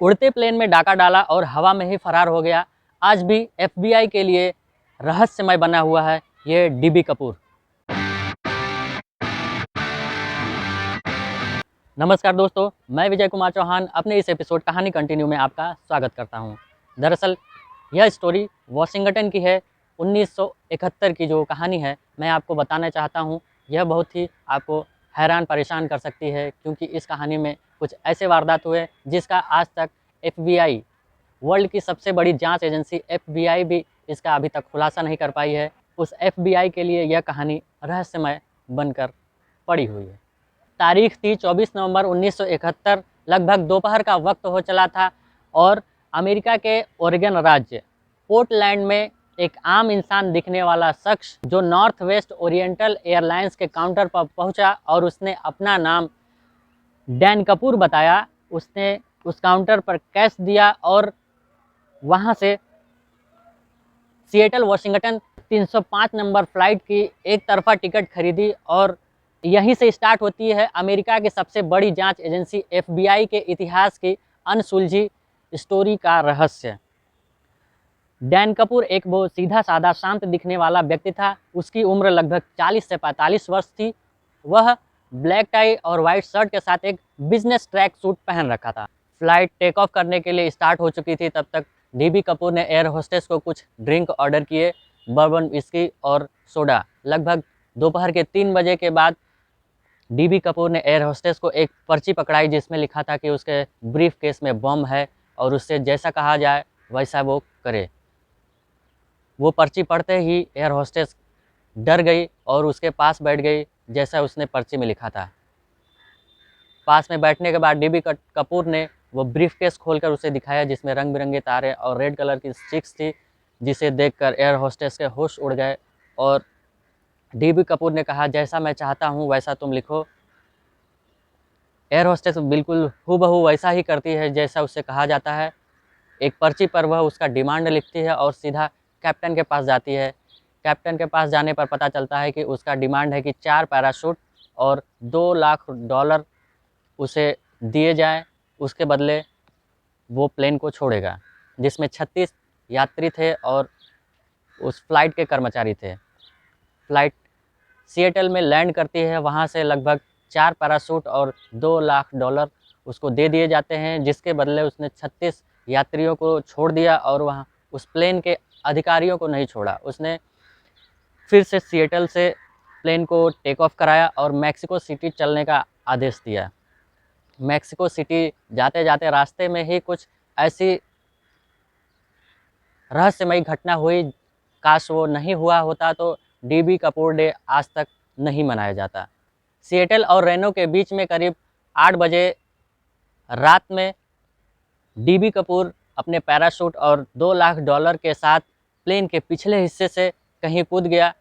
उड़ते प्लेन में डाका डाला और हवा में ही फरार हो गया। आज भी एफबीआई के लिए रहस्यमय बना हुआ है ये डीबी कपूर। नमस्कार दोस्तों, मैं विजय कुमार चौहान अपने इस एपिसोड कहानी कंटिन्यू में आपका स्वागत करता हूं। दरअसल यह स्टोरी वॉशिंगटन की है। 1971 की जो कहानी है मैं आपको बताना चाहता हूं। यह बहुत ही आपको हैरान परेशान कर सकती है, क्योंकि इस कहानी में कुछ ऐसे वारदात हुए जिसका आज तक एफबीआई, वर्ल्ड की सबसे बड़ी जांच एजेंसी एफबीआई भी इसका अभी तक खुलासा नहीं कर पाई है। उस एफबीआई के लिए यह कहानी रहस्यमय बनकर पड़ी हुई है। तारीख थी 24 नवंबर 1971। लगभग दोपहर का वक्त हो चला था और अमेरिका के ओरेगन राज्य पोर्टलैंड में एक आम इंसान दिखने वाला शख्स जो नॉर्थ वेस्ट ओरिएंटल एयरलाइंस के काउंटर पर पहुंचा और उसने अपना नाम डैन कपूर बताया। उसने उस काउंटर पर कैश दिया और वहां से सिएटल वाशिंगटन 305 नंबर फ्लाइट की एक तरफा टिकट खरीदी और यहीं से स्टार्ट होती है अमेरिका की सबसे बड़ी जांच एजेंसी एफबीआई के इतिहास की अनसुलझी स्टोरी का रहस्य। डैन कपूर एक वो सीधा साधा शांत दिखने वाला व्यक्ति था। उसकी उम्र लगभग 40 से 45 वर्ष थी। वह ब्लैक टाई और वाइट शर्ट के साथ एक बिजनेस ट्रैक सूट पहन रखा था। फ्लाइट टेक ऑफ करने के लिए स्टार्ट हो चुकी थी। तब तक डीबी कपूर ने एयर होस्टेस को कुछ ड्रिंक ऑर्डर किए, बर्बन विस्की और सोडा। लगभग दोपहर के 3 बजे के बाद डीबी कपूर ने एयर होस्टेस को एक पर्ची पकड़ाई जिसमें लिखा था कि उसके ब्रीफ केस में बम है और उससे जैसा कहा जाए वैसा वो करे। वो पर्ची पढ़ते ही एयर होस्टेस डर गई और उसके पास बैठ गई जैसा उसने पर्ची में लिखा था। पास में बैठने के बाद डीबी कपूर ने वो ब्रीफ केस खोलकर उसे दिखाया जिसमें रंग बिरंगे तारे और रेड कलर की स्टिक्स थी, जिसे देखकर एयर होस्टेस के होश उड़ गए और डीबी कपूर ने कहा, जैसा मैं चाहता हूँ वैसा तुम लिखो। एयर होस्टेस बिल्कुल हूबहू वैसा ही करती है जैसा उससे कहा जाता है। एक पर्ची पर वह उसका डिमांड लिखती है और सीधा कैप्टन के पास जाती है। कैप्टन के पास जाने पर पता चलता है कि उसका डिमांड है कि 4 पैराशूट और $2 लाख उसे दिए जाएं। उसके बदले वो प्लेन को छोड़ेगा, जिसमें 36 यात्री थे और उस फ्लाइट के कर्मचारी थे। फ्लाइट सिएटल में लैंड करती है। वहाँ से लगभग 4 पैराशूट और $2 लाख उसको दे दिए जाते हैं, जिसके बदले उसने 36 यात्रियों को छोड़ दिया और वहाँ उस प्लेन के अधिकारियों को नहीं छोड़ा। उसने फिर से सिएटल से प्लेन को टेक ऑफ कराया और मैक्सिको सिटी चलने का आदेश दिया। मैक्सिको सिटी जाते जाते रास्ते में ही कुछ ऐसी रहस्यमयी घटना हुई, काश वो नहीं हुआ होता तो डीबी कपूर डे आज तक नहीं मनाया जाता। सिएटल और रेनो के बीच में करीब 8 बजे रात में डीबी कपूर अपने पैराशूट और $2 लाख के साथ प्लेन के पिछले हिस्से से कहीं कूद गया।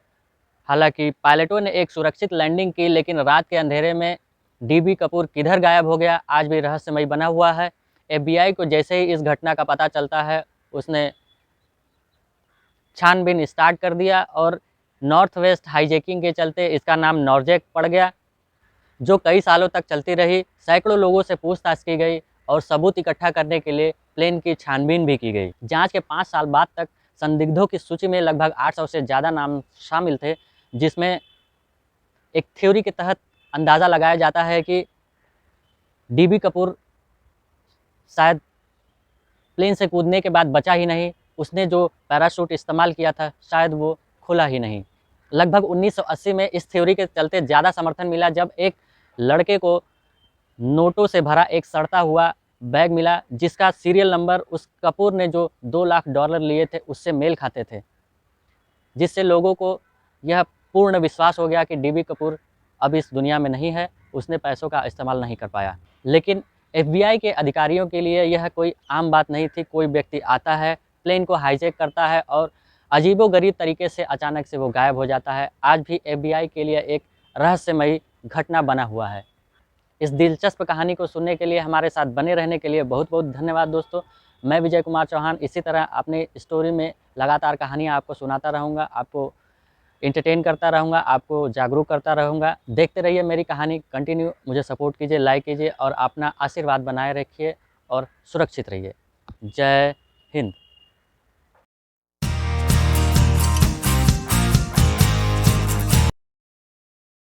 हालांकि पायलटों ने एक सुरक्षित लैंडिंग की, लेकिन रात के अंधेरे में डीबी कपूर किधर गायब हो गया आज भी रहस्यमय बना हुआ है। एफबीआई को जैसे ही इस घटना का पता चलता है उसने छानबीन स्टार्ट कर दिया और नॉर्थ वेस्ट हाईजैकिंग के चलते इसका नाम नॉर्जेक पड़ गया, जो कई सालों तक चलती रही। सैकड़ों लोगों से पूछताछ की गई और सबूत इकट्ठा करने के लिए प्लेन की छानबीन भी की गई। जांच के 5 साल बाद तक संदिग्धों की सूची में लगभग 800 से ज़्यादा नाम शामिल थे, जिसमें एक थ्योरी के तहत अंदाज़ा लगाया जाता है कि डीबी कपूर शायद प्लेन से कूदने के बाद बचा ही नहीं। उसने जो पैराशूट इस्तेमाल किया था शायद वो खुला ही नहीं। लगभग 1980 में इस थ्योरी के चलते ज़्यादा समर्थन मिला जब एक लड़के को नोटों से भरा एक सड़ता हुआ बैग मिला, जिसका सीरियल नंबर उस कपूर ने जो $2 लाख लिए थे उससे मेल खाते थे, जिससे लोगों को यह पूर्ण विश्वास हो गया कि डीबी कपूर अब इस दुनिया में नहीं है, उसने पैसों का इस्तेमाल नहीं कर पाया। लेकिन एफबीआई के अधिकारियों के लिए यह कोई आम बात नहीं थी। कोई व्यक्ति आता है, प्लेन को हाईजैक करता है और अजीबोगरीब तरीके से अचानक से वो गायब हो जाता है। आज भी एफबीआई के लिए एक रहस्यमयी घटना बना हुआ है। इस दिलचस्प कहानी को सुनने के लिए, हमारे साथ बने रहने के लिए बहुत बहुत धन्यवाद दोस्तों। मैं विजय कुमार चौहान इसी तरह अपनी स्टोरी में लगातार कहानियाँ आपको सुनाता रहूँगा, आपको एंटरटेन करता रहूँगा, आपको जागरूक करता रहूँगा। देखते रहिए मेरी कहानी कंटिन्यू। मुझे सपोर्ट कीजिए, लाइक कीजिए और अपना आशीर्वाद बनाए रखिए। और सुरक्षित रहिए। जय हिंद।